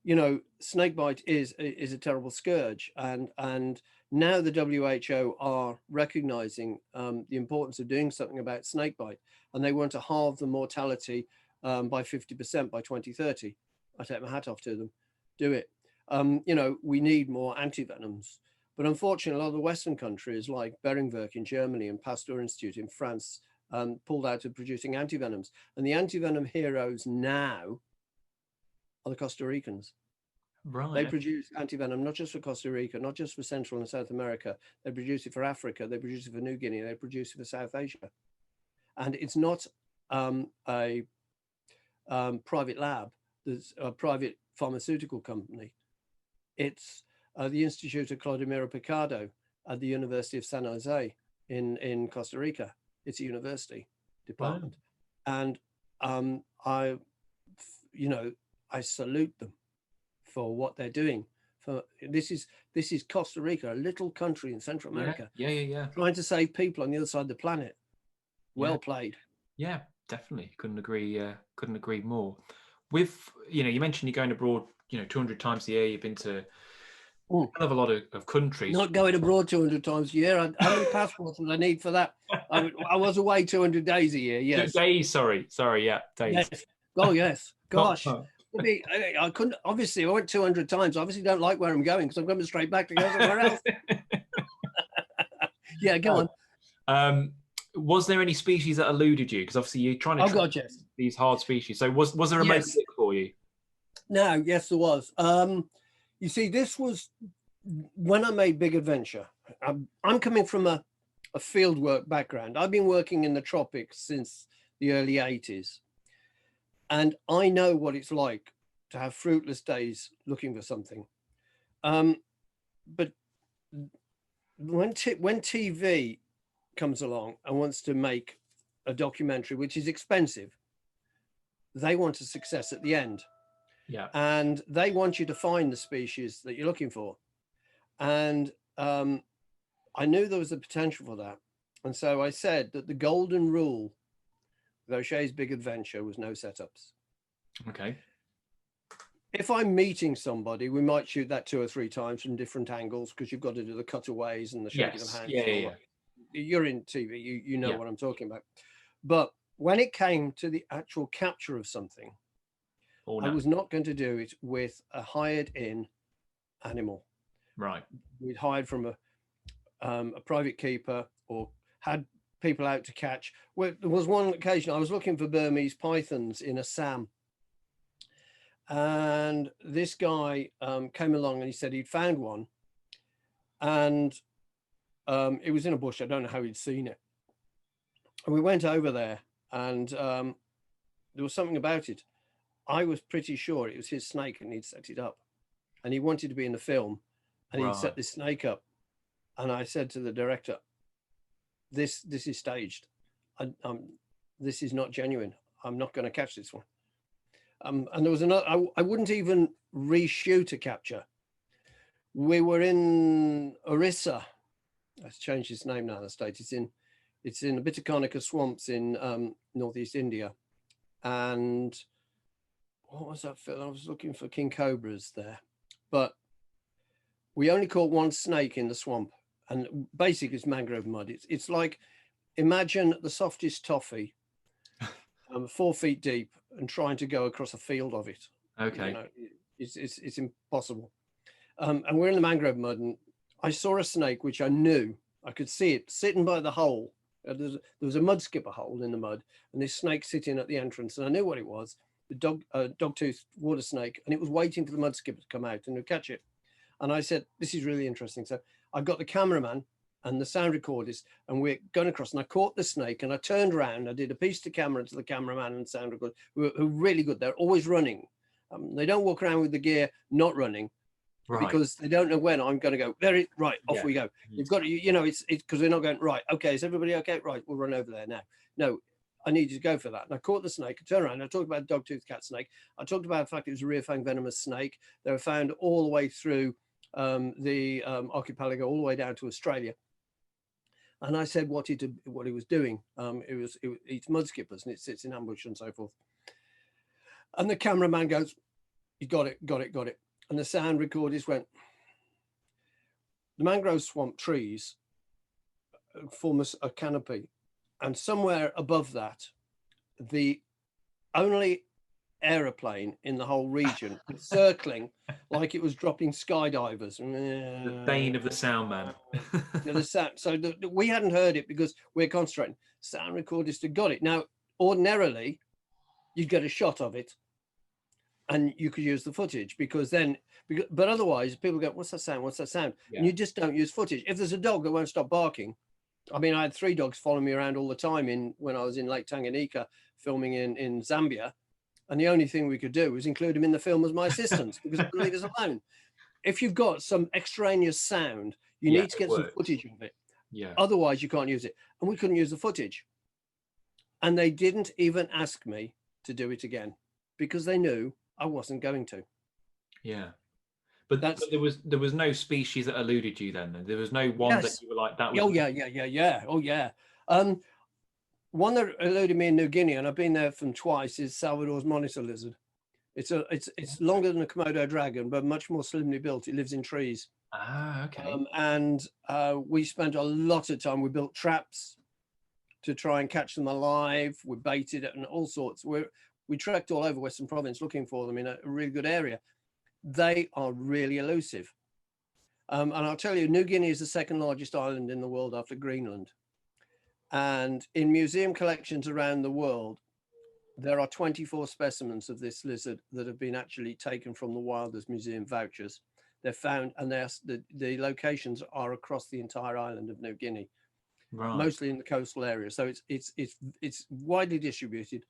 you know, snakebite is a terrible scourge. And now the WHO are recognizing the importance of doing something about snakebite. And they want to halve the mortality by 50% by 2030. I take my hat off to them. Do it. You know, we need more antivenoms. But unfortunately, a lot of the Western countries like Beringwerk in Germany and Pasteur Institute in France pulled out of producing antivenoms. And the antivenom heroes now are the Costa Ricans. Right. They produce antivenom not just for Costa Rica, not just for Central and South America. They produce it for Africa. They produce it for New Guinea. They produce it for South Asia. And it's not a private lab. There's a private pharmaceutical company. It's the Institute of Clodomiro Picado at the University of San Jose in Costa Rica. It's a university department. Wow. And you know, I salute them for what they're doing. For this is Costa Rica, a little country in Central America. Yeah. Trying to save people on the other side of the planet. Well played. Yeah, definitely. Couldn't agree more. With, you know, you mentioned you're going abroad, you know, 200 times a year. You've been to a hell of a lot of countries. Not going abroad 200 times a year. How many passports would I need for that? I was away 200 days a year. Yes. Days. Sorry. Yeah. Days. Yes. Oh yes. Gosh. I couldn't. Obviously, I went 200 times. I obviously don't like where I'm going because I'm coming straight back to go somewhere else. Yeah. Go on. Was there any species that eluded you? Because obviously you're trying to yes. these hard species. So was there a motive for you? No. Yes, there was. You see, this was when I made Big Adventure. I'm coming from a field work background. I've been working in the tropics since the early 80s. And I know what it's like to have fruitless days looking for something. But when TV comes along and wants to make a documentary, which is expensive, they want a success at the end. Yeah. And they want you to find the species that you're looking for. And I knew there was a potential for that. And so I said that the golden rule with O'Shea's Big Adventure was no setups. Okay. If I'm meeting somebody, we might shoot that 2 or 3 times from different angles because you've got to do the cutaways and the shaking of hands. Yeah. You're in TV, you know what I'm talking about. But when it came to the actual capture of something, I was not going to do it with a hired-in animal. Right. We'd hired from a private keeper or had people out to catch. Well, there was one occasion I was looking for Burmese pythons in Assam. And this guy came along and he said he'd found one. And it was in a bush. I don't know how he'd seen it. And we went over there and there was something about it. I was pretty sure it was his snake and he'd set it up. And he wanted to be in the film and he'd set this snake up. And I said to the director, this is staged. This is not genuine. I'm not going to catch this one. And there was another, I wouldn't even reshoot a capture. We were in Orissa. It's changed its name now in the States. It's in the Bitakarnika swamps in northeast India. And what was that film? I was looking for king cobras there. But we only caught one snake in the swamp. And basically it's mangrove mud. It's like, imagine the softest toffee, 4 feet deep, and trying to go across a field of it. Okay. You know, it's impossible. And we're in the mangrove mud, and I saw a snake which I knew I could see it sitting by the hole There was a mud skipper hole in the mud, and this snake sitting at the entrance, and I knew what it was, the dog-toothed water snake, and it was waiting for the mud skipper to come out and to catch it. And I said, this is really interesting. So I got the cameraman and the sound recorders, and we're going across, and I caught the snake, and I turned around, I did a piece to camera to the cameraman and sound recorder, who are really good. They're always running. They don't walk around with the gear not running, right, because they don't know when I'm going to go. There, right, off we go. You've got to, you know, it's because they're not going, right, okay, is everybody okay? Right, we'll run over there now. No, I need you to go for that. And I caught the snake, I turned around, I talked about dog-toothed cat snake. I talked about the fact it was a rear-fang venomous snake. They were found all the way through the archipelago, all the way down to Australia. And I said what it was doing. It eats mud skippers, and it sits in ambush and so forth. And the cameraman goes, you got it. And the sound recorders went, the mangrove swamp trees form a canopy. And somewhere above that, the only aeroplane in the whole region was circling like it was dropping skydivers. The bane of the sound man. So we hadn't heard it because we're concentrating. Sound recorders got it. Now, ordinarily, you'd get a shot of it and you could use the footage, but otherwise people go, what's that sound? What's that sound? Yeah. And you just don't use footage. If there's a dog that won't stop barking, I mean, I had 3 dogs following me around all the time when I was in Lake Tanganyika filming in Zambia. And the only thing we could do was include them in the film as my assistants because I couldn't leave us alone. If you've got some extraneous sound, you need to get some footage of it. Yeah. Otherwise, you can't use it. And we couldn't use the footage. And they didn't even ask me to do it again because they knew I wasn't going to. Yeah. But there was no species that eluded you then. There was no one that you were like that. Was... Oh yeah. One that eluded me in New Guinea, and I've been there from twice, is Salvador's monitor lizard. It's longer than a Komodo dragon, but much more slimly built. It lives in trees. Ah, okay. And we spent a lot of time. We built traps to try and catch them alive. We baited it and all sorts. We trekked all over Western Province looking for them in a really good area. They are really elusive. And I'll tell you, New Guinea is the 2nd largest island in the world after Greenland. And in museum collections around the world, there are 24 specimens of this lizard that have been actually taken from the wild as museum vouchers. They're found, and the locations are across the entire island of New Guinea, right, mostly in the coastal area. So it's widely distributed.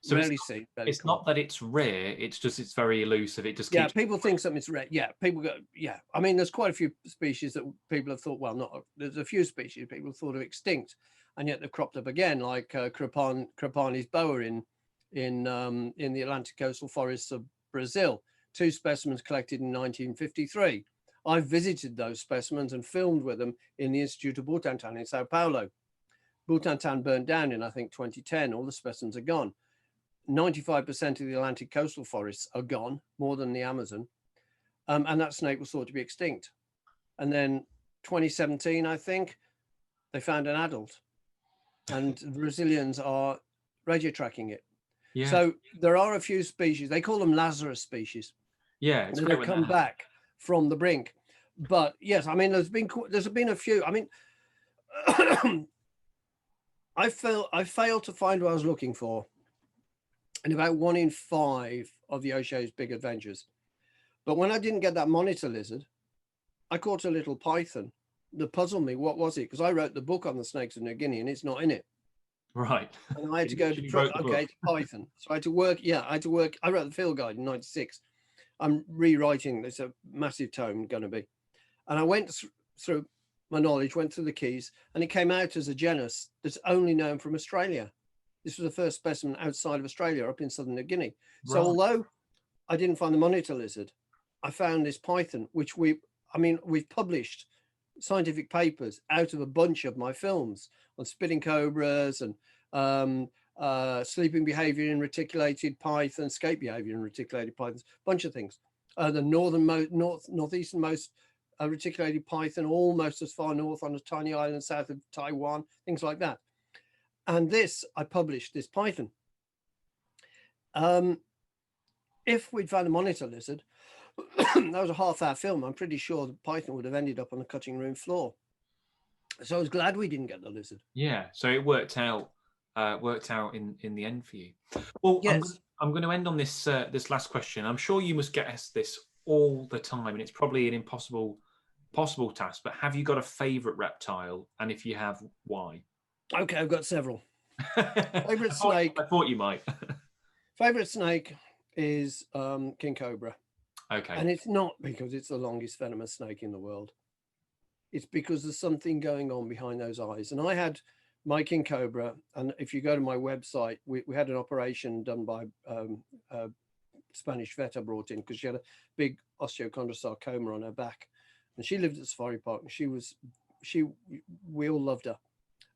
So it's not that it's rare, it's just it's very elusive. It just keeps... people think something's rare. People go, I mean, there's quite a few species that people have thought, there's a few species people have thought of extinct, and yet they've cropped up again, like Crepani's boa in the Atlantic coastal forests of Brazil. 2 specimens collected in 1953. I visited those specimens and filmed with them in the Institute of Butantan in Sao Paulo. Butantan burned down in, I think, 2010. All the specimens are gone. 95% of the Atlantic coastal forests are gone, more than the Amazon. And that snake was thought to be extinct. And then 2017, I think, they found an adult. And the Brazilians are radio tracking it. Yeah. So there are a few species, they call them Lazarus species. Yeah, it's that come back from the brink. But yes, I mean, there's been a few. I mean, I failed to find what I was looking for in about 1 in 5 of the Osho's big adventures. But when I didn't get that monitor lizard, I caught a little python that puzzled me. What was it? Because I wrote the book on the snakes of New Guinea and it's not in it. Right. And I had to go to, it's python. So I had to work, I wrote the field guide in 96. I'm rewriting, it's a massive tome going to be. And I went through my knowledge, went through the keys, and it came out as a genus that's only known from Australia. This was the first specimen outside of Australia, up in southern New Guinea. Right. So although I didn't find the monitor lizard, I found this python, which we've published scientific papers out of a bunch of my films on spitting cobras and sleeping behavior in reticulated python, escape behavior in reticulated pythons, bunch of things. The northeasternmost reticulated python, almost as far north on a tiny island south of Taiwan, things like that. And I published this python. If we'd found a monitor lizard, that was a half-hour film. I'm pretty sure the python would have ended up on the cutting room floor. So I was glad we didn't get the lizard. Yeah, so it worked out in the end for you. Well, Yes. I'm going to end on this this last question. I'm sure you must get asked this all the time, and it's probably an impossible possible task. But have you got a favourite reptile, and if you have, why? Okay, I've got several. Favorite I snake. thought you might. Favorite snake is King Cobra, Okay. and it's not because it's the longest venomous snake in the world. It's because there's something going on behind those eyes. And I had my King Cobra, and if you go to my website, we had an operation done by Spanish vet I brought in because she had a big osteochondrosarcoma on her back, and she lived at Safari Park, and we all loved her,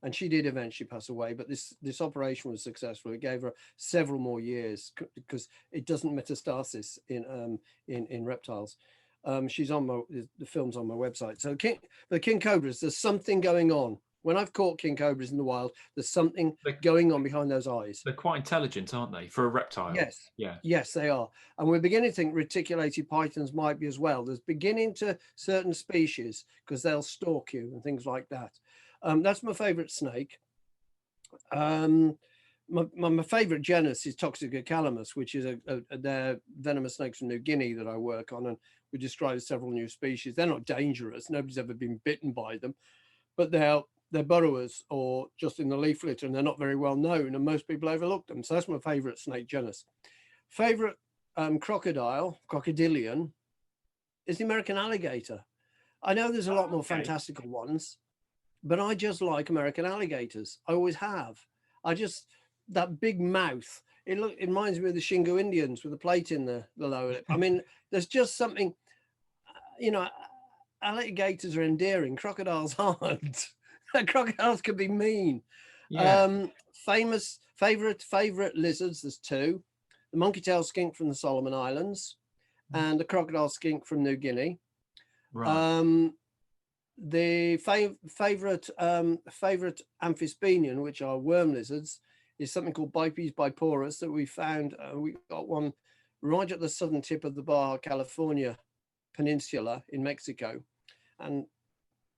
and she did eventually pass away. But this operation was successful. It gave her several more years because it doesn't metastasis in reptiles. She's on the film's on my website. So the King Cobras, there's something going on. When I've caught King Cobras in the wild, there's something going on behind those eyes. They're quite intelligent, aren't they, for a reptile? Yes. Yeah. Yes, they are. And we're beginning to think reticulated pythons might be as well. There's beginning to certain species because they'll stalk you and things like that. That's my favorite snake. My favorite genus is Toxica calamus, which is they're venomous snakes from New Guinea that I work on, and we describe several new species. They're not dangerous. Nobody's ever been bitten by them, but they're burrowers or just in the leaf litter, and they're not very well known, and most people overlook them. So that's my favorite snake genus. Favorite crocodilian, is the American alligator. I know there's a lot more fantastical ones, but I just like American alligators. I always have. That big mouth. It reminds me of the Shingo Indians with the plate in the lower lip. I mean, there's just something, alligators are endearing. Crocodiles aren't. Crocodiles can be mean. Yeah. Favorite lizards, there's two. The monkey-tailed skink from the Solomon Islands and the crocodile skink from New Guinea. Right. The favorite amphisbaenian, which are worm lizards, is something called Bipes biporus that we found. We got one right at the southern tip of the Baja California peninsula in Mexico. And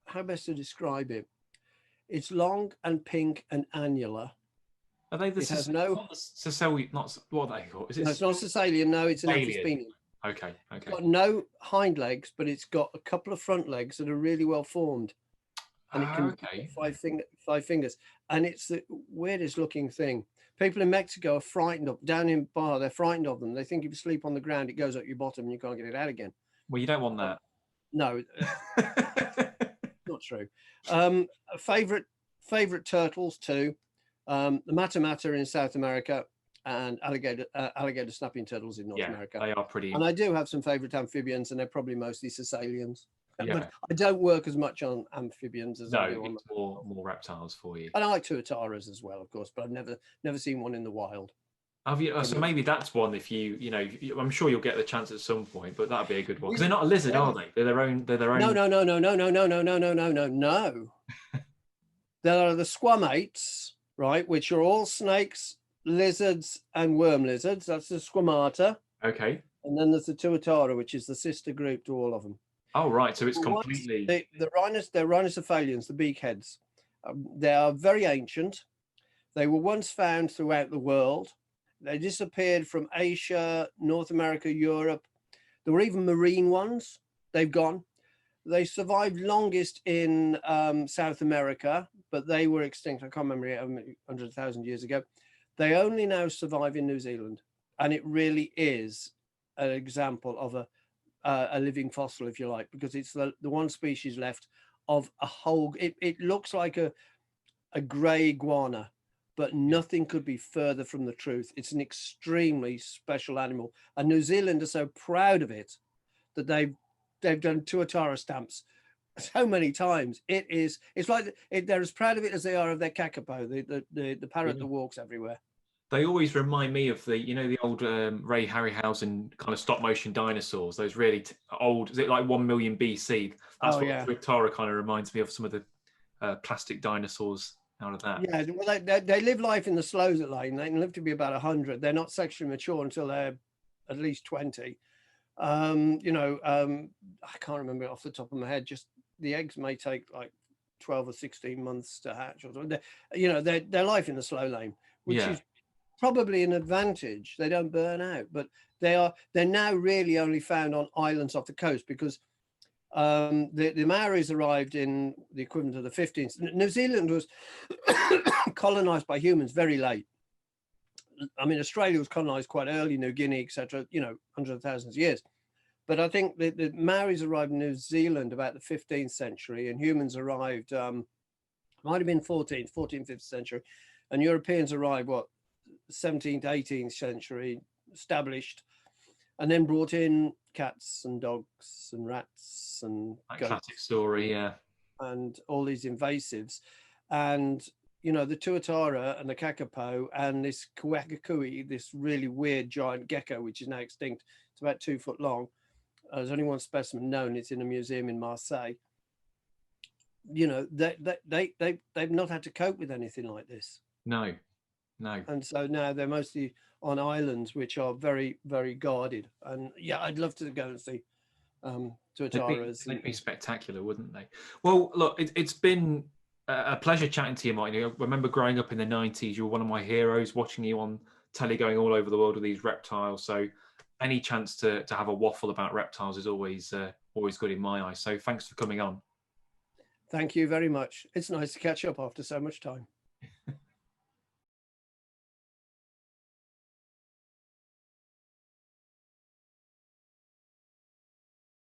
how best to describe it? It's long and pink and annular. Are they the Sicilian? Not what are they called? Is it? No, it's not Sicilian. No, it's an amphisbaenian. Okay. It's got no hind legs, but it's got a couple of front legs that are really well formed, and it can five fingers. And it's the weirdest looking thing. People in Mexico are frightened of down in Baja. They're frightened of them. They think if you sleep on the ground, it goes up your bottom and you can't get it out again. Well, you don't want that. No, not true. Favorite turtles too. The mata in South America and alligator snapping turtles in North America. They are pretty. And I do have some favorite amphibians, and they're probably mostly Sicilians. Yeah. But I don't work as much on amphibians as I do on more reptiles for you. And I like tuataras as well, of course, but I've never seen one in the wild. Have you? So maybe that's one. If I'm sure you'll get the chance at some point, but that'd be a good one because they're not a lizard, are they? They're their own. No. There are the squamates, right, which are all snakes, lizards, and worm lizards. That's the squamata. Okay. And then there's the tuatara, which is the sister group to all of them. Oh, right. So it's completely. They're rhinocephalians, the beakheads. They are very ancient. They were once found throughout the world. They disappeared from Asia, North America, Europe. There were even marine ones. They've gone. They survived longest in South America, but they were extinct. I can't remember, 100,000 years ago. They only now survive in New Zealand. And it really is an example of a living fossil, if you like, because it's the one species left of a whole. It looks like a grey iguana, but nothing could be further from the truth. It's an extremely special animal. And New Zealand are so proud of it that they've done tuatara stamps so many times. It's like they're as proud of it as they are of their kakapo, the parrot that walks everywhere. They always remind me of the old Ray Harryhausen kind of stop motion dinosaurs. Those really old, is it like 1 million BC? That's tuatara kind of reminds me of some of the plastic dinosaurs out of that. Yeah, well, they live life in the slows at Lane. They can live to be about 100. They're not sexually mature until they're at least 20. I can't remember it off the top of my head. Just the eggs may take like 12 or 16 months to hatch, or something. You know, their life in the slow lane, which Yeah. is probably an advantage. They don't burn out, but they're now really only found on islands off the coast, because the Maoris arrived in the equivalent of the 15th. New Zealand was colonized by humans very late. I mean, Australia was colonized quite early, New Guinea, etc., you know, hundreds of thousands of years. But I think the Maoris arrived in New Zealand about the 15th century, and humans arrived, might have been 14th, 5th century, and Europeans arrived, what, 17th, 18th century, established, and then brought in cats and dogs and rats and That goats classic story, yeah. and all these invasives. And, you know, the tuatara and the kakapo and this kuakakui, this really weird giant gecko, which is now extinct. It's about 2 foot long. There's only one specimen known. It's in a museum in Marseille. You know, they've not had to cope with anything like this. No, no. And so now they're mostly on islands which are very, very guarded. And yeah, I'd love to go and see tuataras. They'd be spectacular, wouldn't they? Well, look, it's been a pleasure chatting to you, Martin. I remember growing up in the 90s, you were one of my heroes, watching you on telly going all over the world with these reptiles. So any chance to have a waffle about reptiles is always good in my eyes. So thanks for coming on. Thank you very much. It's nice to catch up after so much time.